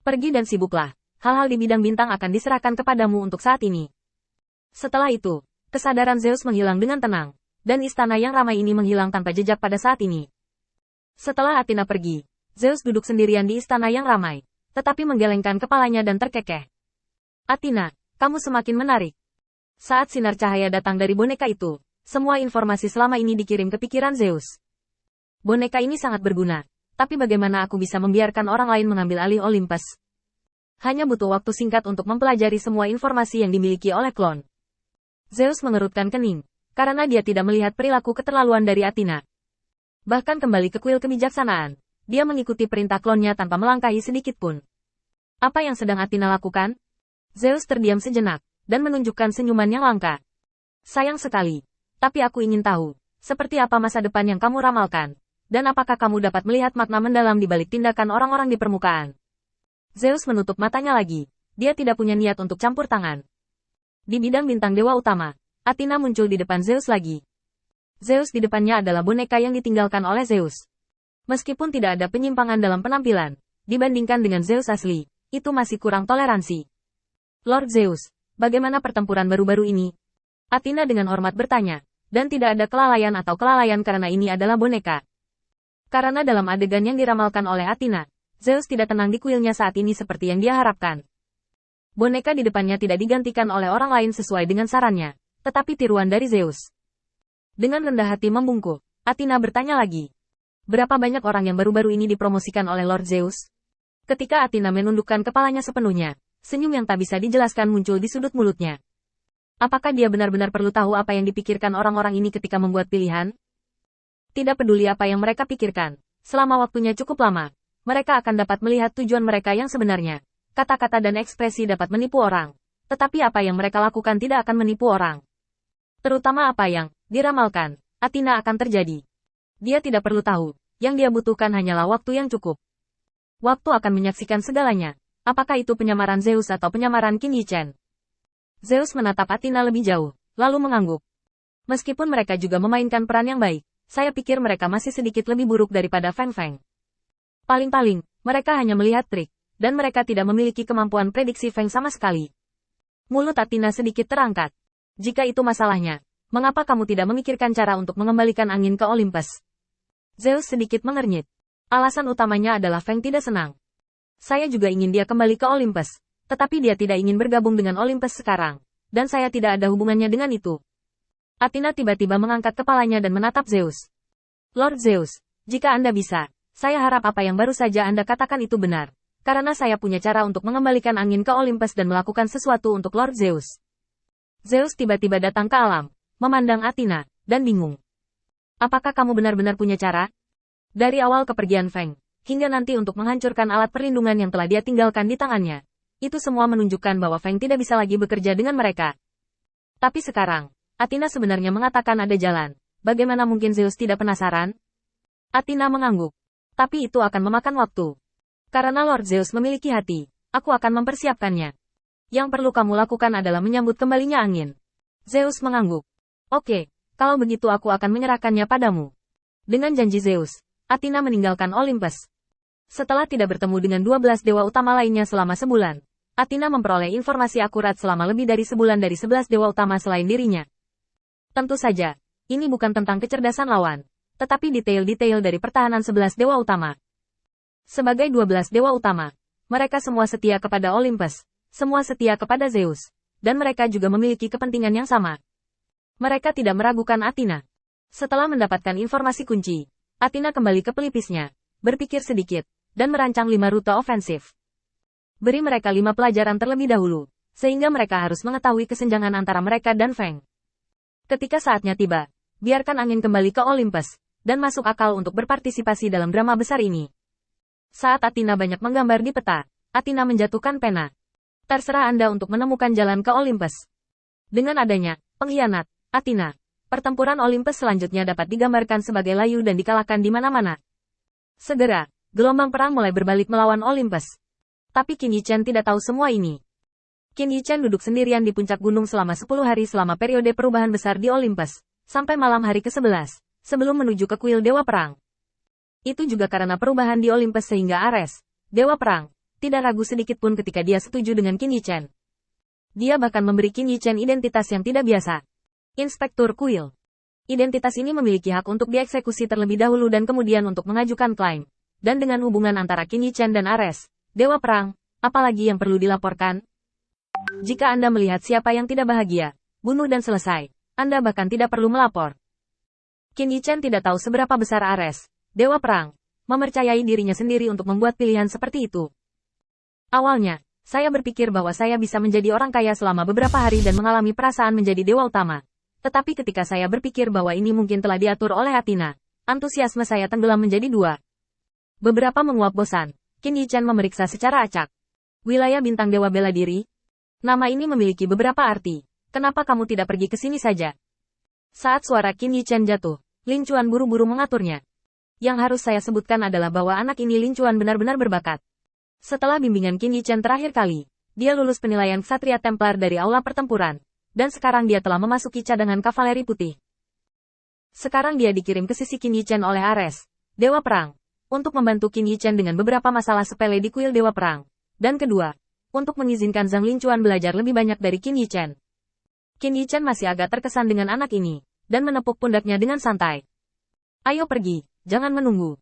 Pergi dan sibuklah. Hal-hal di bidang bintang akan diserahkan kepadamu untuk saat ini. Setelah itu, kesadaran Zeus menghilang dengan tenang, dan istana yang ramai ini menghilang tanpa jejak pada saat ini. Setelah Athena pergi, Zeus duduk sendirian di istana yang ramai, tetapi menggelengkan kepalanya dan terkekeh. Athena, kamu semakin menarik. Saat sinar cahaya datang dari boneka itu, semua informasi selama ini dikirim ke pikiran Zeus. Boneka ini sangat berguna, tapi bagaimana aku bisa membiarkan orang lain mengambil alih Olympus? Hanya butuh waktu singkat untuk mempelajari semua informasi yang dimiliki oleh klon. Zeus mengerutkan kening, karena dia tidak melihat perilaku keterlaluan dari Athena. Bahkan kembali ke kuil kebijaksanaan, dia mengikuti perintah klonnya tanpa melangkahi sedikit pun. Apa yang sedang Athena lakukan? Zeus terdiam sejenak, dan menunjukkan senyuman yang langka. Sayang sekali, tapi aku ingin tahu, seperti apa masa depan yang kamu ramalkan, dan apakah kamu dapat melihat makna mendalam di balik tindakan orang-orang di permukaan. Zeus menutup matanya lagi, dia tidak punya niat untuk campur tangan. Di bidang bintang dewa utama, Athena muncul di depan Zeus lagi. Zeus di depannya adalah boneka yang ditinggalkan oleh Zeus. Meskipun tidak ada penyimpangan dalam penampilan, dibandingkan dengan Zeus asli, itu masih kurang toleransi. Lord Zeus, bagaimana pertempuran baru-baru ini? Athena dengan hormat bertanya, dan tidak ada kelalaian atau kelalaian karena ini adalah boneka. Karena dalam adegan yang diramalkan oleh Athena, Zeus tidak tenang di kuilnya saat ini seperti yang dia harapkan. Boneka di depannya tidak digantikan oleh orang lain sesuai dengan sarannya, tetapi tiruan dari Zeus. Dengan rendah hati membungkuk, Athena bertanya lagi. Berapa banyak orang yang baru-baru ini dipromosikan oleh Lord Zeus? Ketika Athena menundukkan kepalanya sepenuhnya, senyum yang tak bisa dijelaskan muncul di sudut mulutnya. Apakah dia benar-benar perlu tahu apa yang dipikirkan orang-orang ini ketika membuat pilihan? Tidak peduli apa yang mereka pikirkan, selama waktunya cukup lama, mereka akan dapat melihat tujuan mereka yang sebenarnya. Kata-kata dan ekspresi dapat menipu orang, tetapi apa yang mereka lakukan tidak akan menipu orang. Terutama apa yang diramalkan, Athena akan terjadi. Dia tidak perlu tahu, yang dia butuhkan hanyalah waktu yang cukup. Waktu akan menyaksikan segalanya, apakah itu penyamaran Zeus atau penyamaran Qin Yichen. Zeus menatap Athena lebih jauh, lalu mengangguk. Meskipun mereka juga memainkan peran yang baik, saya pikir mereka masih sedikit lebih buruk daripada Feng Feng. Paling-paling, mereka hanya melihat trik, dan mereka tidak memiliki kemampuan prediksi Feng sama sekali. Mulut Athena sedikit terangkat. Jika itu masalahnya, mengapa kamu tidak memikirkan cara untuk mengembalikan angin ke Olympus? Zeus sedikit mengernyit. Alasan utamanya adalah Feng tidak senang. Saya juga ingin dia kembali ke Olympus, tetapi dia tidak ingin bergabung dengan Olympus sekarang, dan saya tidak ada hubungannya dengan itu. Athena tiba-tiba mengangkat kepalanya dan menatap Zeus. Lord Zeus, jika Anda bisa, saya harap apa yang baru saja Anda katakan itu benar, karena saya punya cara untuk mengembalikan angin ke Olympus dan melakukan sesuatu untuk Lord Zeus. Zeus tiba-tiba datang ke alam, memandang Athena, dan bingung. Apakah kamu benar-benar punya cara? Dari awal kepergian Feng, hingga nanti untuk menghancurkan alat perlindungan yang telah dia tinggalkan di tangannya, itu semua menunjukkan bahwa Feng tidak bisa lagi bekerja dengan mereka. Tapi sekarang, Athena sebenarnya mengatakan ada jalan, bagaimana mungkin Zeus tidak penasaran? Athena mengangguk. Tapi itu akan memakan waktu. Karena Lord Zeus memiliki hati, aku akan mempersiapkannya. Yang perlu kamu lakukan adalah menyambut kembalinya angin. Zeus mengangguk. Oke, kalau begitu aku akan menyerahkannya padamu. Dengan janji Zeus, Athena meninggalkan Olympus. Setelah tidak bertemu dengan 12 dewa utama lainnya selama sebulan, Athena memperoleh informasi akurat selama lebih dari sebulan dari 11 dewa utama selain dirinya. Tentu saja, ini bukan tentang kecerdasan lawan, tetapi detail-detail dari pertahanan 11 dewa utama. Sebagai 12 dewa utama, mereka semua setia kepada Olympus, semua setia kepada Zeus, dan mereka juga memiliki kepentingan yang sama. Mereka tidak meragukan Athena. Setelah mendapatkan informasi kunci, Athena kembali ke pelipisnya, berpikir sedikit, dan merancang 5 rute ofensif. Beri mereka 5 pelajaran terlebih dahulu, sehingga mereka harus mengetahui kesenjangan antara mereka dan Feng. Ketika saatnya tiba, biarkan angin kembali ke Olympus, dan masuk akal untuk berpartisipasi dalam drama besar ini. Saat Athena banyak menggambar di peta, Athena menjatuhkan pena. Terserah Anda untuk menemukan jalan ke Olympus. Dengan adanya pengkhianat, Athena, pertempuran Olympus selanjutnya dapat digambarkan sebagai layu dan dikalahkan di mana-mana. Segera, gelombang perang mulai berbalik melawan Olympus. Tapi Qin Yichen tidak tahu semua ini. Qin Yichen duduk sendirian di puncak gunung selama 10 hari selama periode perubahan besar di Olympus, sampai malam hari ke-11. Sebelum menuju ke kuil Dewa Perang. Itu juga karena perubahan di Olympus sehingga Ares, Dewa Perang, tidak ragu sedikit pun ketika dia setuju dengan Qin Yichen. Dia bahkan memberi Qin Yichen identitas yang tidak biasa. Inspektur Kuil. Identitas ini memiliki hak untuk dieksekusi terlebih dahulu dan kemudian untuk mengajukan klaim. Dan dengan hubungan antara Qin Yichen dan Ares, Dewa Perang, apalagi yang perlu dilaporkan? Jika Anda melihat siapa yang tidak bahagia, bunuh dan selesai. Anda bahkan tidak perlu melapor. Qin Yichen tidak tahu seberapa besar Ares, Dewa Perang, mempercayai dirinya sendiri untuk membuat pilihan seperti itu. Awalnya, saya berpikir bahwa saya bisa menjadi orang kaya selama beberapa hari dan mengalami perasaan menjadi dewa utama. Tetapi ketika saya berpikir bahwa ini mungkin telah diatur oleh Athena, antusiasme saya tenggelam menjadi dua. Beberapa menguap bosan, Qin Yichen memeriksa secara acak. Wilayah bintang dewa bela diri? Nama ini memiliki beberapa arti. Kenapa kamu tidak pergi ke sini saja? Saat suara Qin Yichen jatuh, Lin Chuan buru-buru mengaturnya. Yang harus saya sebutkan adalah bahwa anak ini Lin Chuan benar-benar berbakat. Setelah bimbingan Qin Yichen terakhir kali, dia lulus penilaian Ksatria Templar dari aula pertempuran. Dan sekarang dia telah memasuki cadangan kavaleri putih. Sekarang dia dikirim ke sisi Qin Yichen oleh Ares, Dewa Perang, untuk membantu Qin Yichen dengan beberapa masalah sepele di kuil Dewa Perang. Dan kedua, untuk mengizinkan Zhang Linchuan belajar lebih banyak dari Qin Yichen. Qin Yichen masih agak terkesan dengan anak ini, dan menepuk pundaknya dengan santai. Ayo pergi, jangan menunggu.